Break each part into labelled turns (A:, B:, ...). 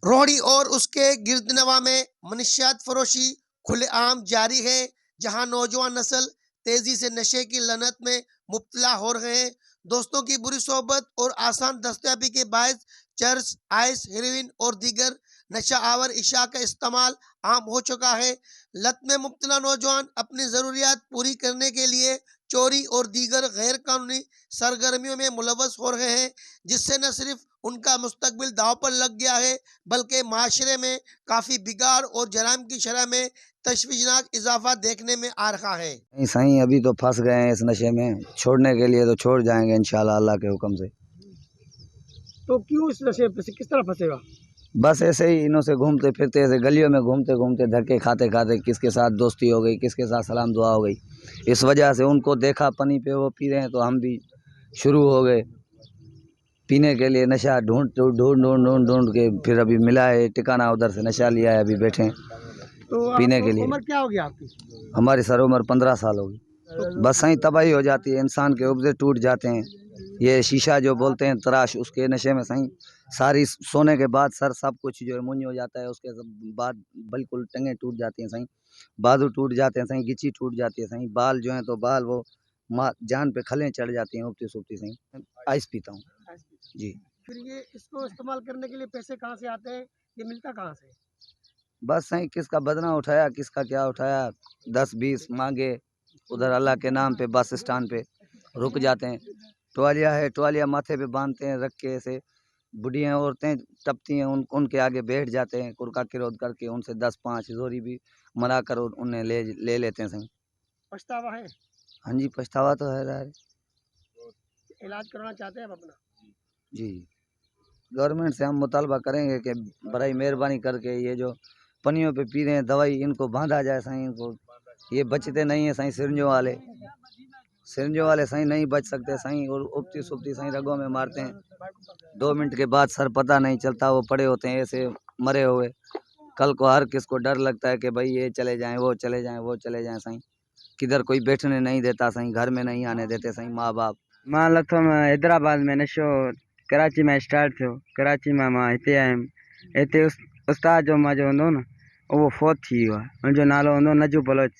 A: रोहड़ी और उसके गिरदनवा में मनशियात फरोशी खुलेआम जारी है, जहां नौजवान नस्ल तेजी से नशे की लनत में मुब्तला हो रहे हैं। दोस्तों की बुरी सोहबत और आसान दस्तयाबी के बायस चर्च, आइस, हेरोइन और दीगर नशा आवर इशा का इस्तेमाल आम हो चुका है। लत में मुब्तला नौजवान अपनी ज़रूरियात पूरी करने के लिए चोरी और दीगर गैर कानूनी सरगर्मियों में मुलव्वस हो रहे हैं, जिससे न सिर्फ उनका मुस्तकबिल दांव पर लग गया है, बल्कि माशरे में काफ़ी बिगाड़ और जराइम की शरह में तशवीशनाक इजाफा देखने में आ रहा है।
B: नहीं सही, अभी तो फंस गए हैं इस नशे में। छोड़ने के लिए तो छोड़ जाएंगे इंशाल्लाह अल्लाह के हुक्म से।
C: तो क्यों इस नशे पे से किस तरह फंसेगा?
B: बस ऐसे ही इन्हों से घूमते फिरते, ऐसे गलियों में घूमते घूमते, धक्के खाते खाते, किसके साथ दोस्ती हो गई, किसके साथ सलाम दुआ हो गई। इस वजह से उनको देखा पनी पे वो पी रहे हैं तो हम भी शुरू हो गए पीने के लिए। नशा ढूंढ ढूंढ ढूंढ ढूंढ ढूंढ के फिर अभी मिला है ठिकाना, उधर से नशा लिया है, अभी बैठे हैं
C: तो
B: पीने के लिए।
C: उम्र क्या होगी आपकी?
B: हमारी सर उम्र 15 साल होगी। बस सही तबाही हो जाती है, इंसान के उपजे टूट जाते हैं। ये शीशा जो बोलते हैं तराश, उसके नशे में सही सारी सोने के बाद सर सब कुछ जो है मुंज हो जाता है। उसके बाद बिल्कुल टंगे टूट जाती हैं सही, बाजू टूट जाते हैं सही, गिची टूट जाती है सही, बाल जो है तो बाल वो जान पे खलें चढ़ जाती हैं उगती सूखती सही। आइस पीता हूँ जी।
C: फिर ये इसको इस्तेमाल करने के लिए पैसे कहाँ से आते हैं? ये मिलता कहाँ से?
B: बस सही किसका बदना उठाया, किसका क्या उठाया, 10-20 मांगे, उधर अल्लाह के नाम पे बस स्टैंड पे रुक जाते हैं। टोलिया है, टोलिया माथे पे बांधते हैं रख के, ऐसे बुढ़ियाँ औरतें टपती हैं, उनके आगे बैठ जाते हैं कुर्का किरोध करके, उनसे 10-5 जोरी भी मना कर उन्हें ले लेते हैं सही।
C: पछतावा है?
B: हाँ जी, पछतावा तो है यार
C: इलाज करवाना चाहते हैं आप अपना?
B: जी। गवर्नमेंट से हम मुतालबा करेंगे कि बड़ी मेहरबानी करके ये जो पनियों पे पी रहे हैं दवाई, इनको बांधा जाए सही। इनको ये बचते नहीं है सही, सिरंजों वाले सही नहीं बच सकते सही, और उपती सुपती सही रगों में मारते हैं। 2 मिनट के बाद सर पता नहीं चलता, वो पड़े होते हैं ऐसे मरे हुए। कल को हर किसको डर लगता है कि भाई ये चले जाएं, वो चले जाएं, वो चले जाएं सही। किधर कोई बैठने नहीं देता सही, घर में नहीं आने देते सही माँ बाप।
D: मां लथो में हैदराबाद में नशो कराची में स्टार्ट थियो। कराची में मां हिते आयुमि। हिते उस्ताद जो मुंहिंजो हूंदो न, उहो फोत थी वियो आहे। हुनजो नालो हूंदो नजू बलोच,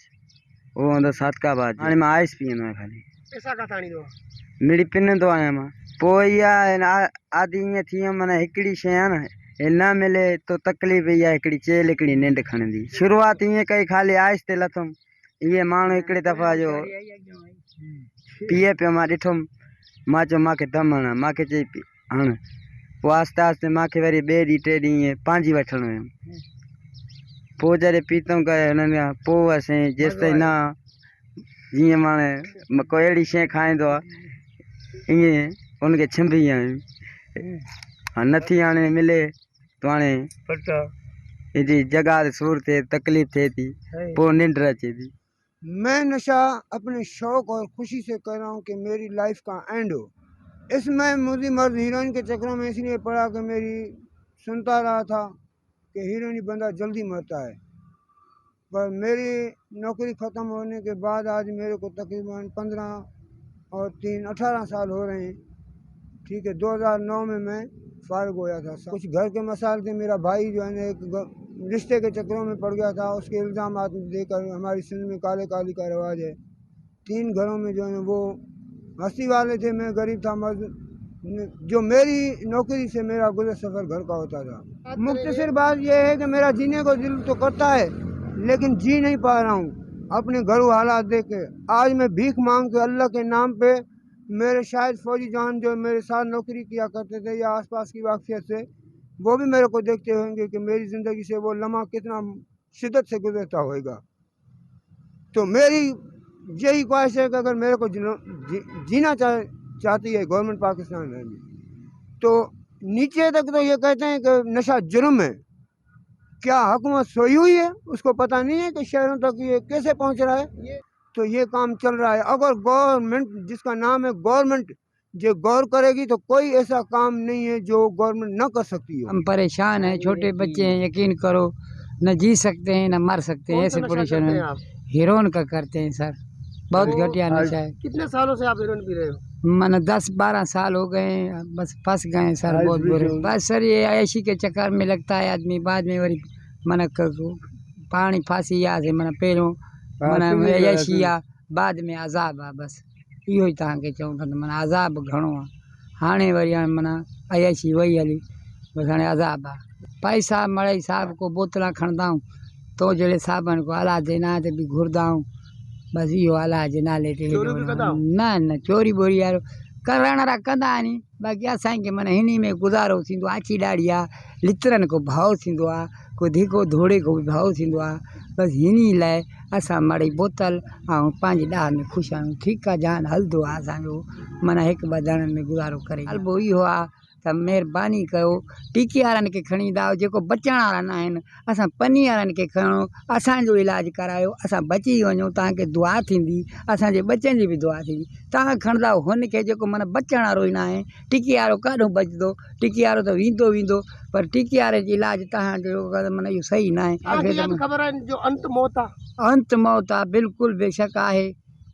D: उहो हूंदो सादकाबाद जो। हाणे मां आइस पीअंदो आहियां ख़ाली,
C: पैसा किथां आणींदो?
D: मिड़ी पिनंदो आहियां मां। पोइ इहा आदि ईअं थी वियमि, माना हिकिड़ी शइ आहे न, हे न मिले तो तकलीफ़ इहा हिकिड़ी चेल हिकिड़ी निंड खणंदी। शुरूआति ईअं कई, ख़ाली आइस ते लथुमि। इहे माण्हू हिकिड़े दफ़ा जो पीए पियो, मां ॾिठुमि, मां चयो मूंखे दम हणा, मूंखे चई हण। पोइ आहिस्ते आहिस्ते मूंखे वरी ॿिए ॾींहुं टे ॾींहं ईअं पंहिंजी वठणु वियुमि। पोइ जॾहिं पीतमि करे हुननि खां पोइ असां जेसि ताईं न, जीअं माना कोई अहिड़ी शइ खाईंदो आहे ईअं उनखे छिंभी आहियूं। नथी हाणे मिले तो हाणे हेॾी जॻह ते सूर थिए, तकलीफ़ थिए थी, पोइ निंड अचे थी।
E: मैं नशा अपने शौक़ और खुशी से कर रहा हूँ कि मेरी लाइफ का एंड हो। इसमें मुझे मर्द हीरोइन के चक्कर में इसलिए पड़ा कि मेरी सुनता रहा था कि हीरोइनी बंदा जल्दी मरता है, पर मेरी नौकरी ख़त्म होने के बाद आज मेरे को तकरीबन 15 और 3 18 साल हो रहे हैं। ठीक है, 2009 में मैं फारिग होया था। कुछ घर के मसाइल थे, मेरा भाई जो है ना एक रिश्ते के चक्करों में पड़ गया था, उसके इल्ज़ाम देकर, हमारी सिंध में काले काली का रिवाज है, 3 घरों में जो है वो हंसी वाले थे, मैं गरीब था मर्द। जो मेरी नौकरी से मेरा गुजर सफ़र घर का होता था। मुख्तसर बात यह है कि मेरा जीने को दिल तो करता है, लेकिन जी नहीं पा रहा हूँ अपने घरों हालात देख के। आज मैं भीख मांग के अल्लाह के नाम पे, मेरे शायद फौजी जान जो मेरे साथ नौकरी किया करते थे या आसपास की वाक़ियत से, वो भी मेरे को देखते होंगे कि मेरी ज़िंदगी से वो लम्हा कितना शिद्दत से गुजरता होगा। तो मेरी यही ख्वाहिश है कि अगर मेरे को जीना चाहती है गवर्नमेंट पाकिस्तान में, तो नीचे तक तो ये कहते हैं कि नशा जुर्म है। क्या हुकूमत सोई हुई है? उसको पता नहीं है कि शहरों तक ये कैसे पहुंच रहा है। तो ये काम चल रहा है। अगर गवर्नमेंट, जिसका नाम है गवर्नमेंट, जो गौर करेगी तो कोई ऐसा काम नहीं है जो गवर्नमेंट न कर सकती है।
F: हम परेशान हैं, छोटे बच्चे हैं, यकीन करो, न जी सकते हैं न मर सकते हैं ऐसे पोजीशन में। हीरोइन का करते हैं सर। बहुत
C: वो
F: घटिया नशा है।
C: कितने सालों से आप हेरोइन पी रहे हो?
F: मन 10-12 साल हो गए हैं, बस फंस गए हैं सर, बहुत बुरे। बस सर ये ऐसी के चक्कर में लगता है आदमी, बाद में वरी मन पानी फांसी या से मन पहिरियों मन ऐसी आ, बाद में अज़ाब आ, बस इहो ई तव्हांखे चऊं था त मन अज़ाब घणो आहे। हाणे वरी हाणे मन ऐसी वई हली, बस हाणे अज़ाब आहे। पैसा मड़ई साहब को बोतलां खणंदा आहियूं, तो जहिड़े साहबनि को अलाह जे नाले ते बि घुरंदा आहियूं, बस इहो अलाह जे नाले ते।
C: चोरी बि कंदा आहियो?
F: न न चोरी बोरी वारो करण वारा कंदा आहिनि, बाक़ी असांखे मन हिन में गुज़ारो थींदो आहे। अची ॾाढ़ी आहे, लितरनि को भाव थींदो आहे, को धिको धोड़े को बि भाव थींदो आहे, बसि हिन लाइ असां मड़ई बोतल ऐं पंहिंजी ॾाह में ख़ुशि आहियूं। ठीकु आहे, जान हलंदो आहे असांजो, माना हिकु ॿ ॼणनि में गुज़ारो करे। हलबो इहो आहे त महिरबानी कयो, टीके वारनि खे खणी ईंदा, जेको बचण वारा न आहिनि, असां पनी वारनि खे खणो, असांजो इलाजु करायो, असां बची वञूं, तव्हांखे दुआ थींदी, असांजे बचनि जी बि दुआ थींदी। तव्हां खणंदा हुनखे जेको मन बचण वारो ई न आहे, टीके वारो काॾों बचंदो, टीके वारो त वेंदो, पर टीके वारे जो इलाजु तव्हांजो मन इहो सही न आहे।
C: तव्हांखे इहा बि ख़बर आहे जो अंत मौत आहे?
F: अंत मौत आहे, बिल्कुलु बेशक आहे,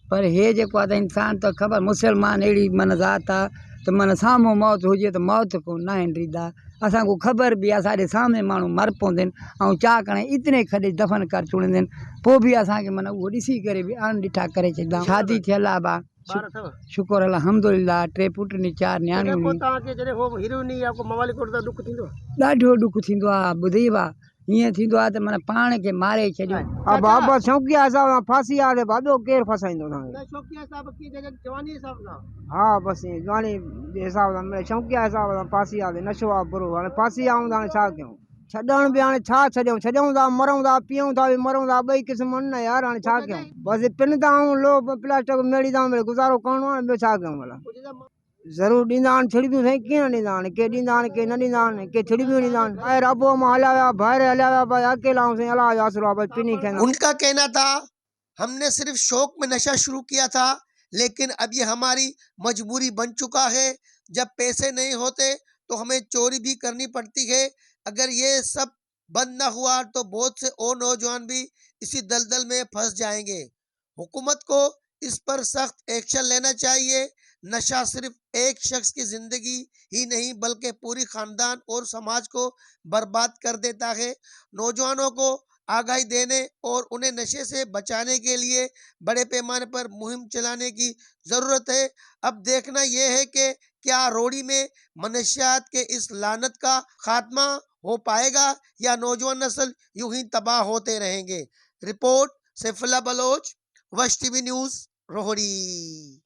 F: पर हे जेको आहे त इंसान त ख़बर, मुसलमान अहिड़ी मन ज़ात आहे त मन साम्हूं मौत हुजे त मौत को न हिंड्रींदा। असांखे ख़बर बि आहे, असांजे सामने माण्हू मर पवंदा आहिनि ऐं चा कणे इतने खॾे दफ़न कर छॾींदा आहिनि, पोइ बि असांखे मन उहो ॾिसी करे बि अणॾिठा करे छॾींदा। शादी थियल आहे बा,
C: ॿार अथव?
F: शुक्र अल्हम्दुलिल्लाह, 3 पुट नी 4
C: तॾहिं
F: न्याणियूं
C: पोइ
F: नी।
C: तव्हांखे जॾहिं हो हीरोइन या को मवाली कोट त दुख थींदो?
F: ॾाढो ॾुख थींदो आहे, ॿुधी बा, हीअं थींदो आहे त मन पाण खे मारे छॾियो।
E: अब बाबा शौकिया साहब फांसी आ दे बाबो केर फसाइंदो था?
C: न शौकिया साहब की जगह जवानी हिसाब सां।
E: हाँ बस ये जवानी जे हिसाब सां मैं शौकिया हिसाब सां फांसी आ दे नशो आ बुरो, हाणे फांसी आऊं था, हाणे छा कयूं? छॾण बि हाणे छा छॾूं था, मरूं था, पीऊं था बि मरूं था, ॿई क़िस्म न यार, हाणे छा कयूं? बसि पिन था ऐं लो प्लास्टिक मेड़ी था, गुज़ारो करिणो आहे, ॿियो छा कयूं भला? ज़रूरु ॾींदा आहिनि छिड़बियूं, साईं कीअं ॾींदा आहिनि, के ॾींदा आहिनि के न ॾींदा आहिनि, के छिड़बियूं ॾींदा आहिनि। ॿाहिरि अबो मां हलिया विया, ॿाहिरि हलिया विया, भाई अकेला आऊं साईं, अलाह जो आसरो आहे, बसि पिनी खाईंदा।
A: उनका कहना था, हमने सिर्फ शौक में नशा शुरू किया था, लेकिन अब ये हमारी मजबूरी बन चुका है। जब पैसे नहीं होते तो हमें चोरी भी करनी पड़ती है। अगर ये सब बंद ना हुआ तो बहुत से और नौजवान भी इसी दलदल में फंस जाएंगे। हुकूमत को इस पर सख्त एक्शन लेना चाहिए। नशा सिर्फ एक शख्स की जिंदगी ही नहीं बल्कि पूरी खानदान और समाज को बर्बाद कर देता है। नौजवानों को आगाही देने और उन्हें नशे से बचाने के लिए बड़े पैमाने पर मुहिम चलाने की ज़रूरत है। अब देखना यह है कि क्या रोड़ी में मनशियात के इस लानत का खात्मा हो पाएगा या नौजवान नस्ल यूं ही तबाह होते रहेंगे। रिपोर्ट सैफुल्लाह बलोच, वश टीवी न्यूज़, रोहड़ी।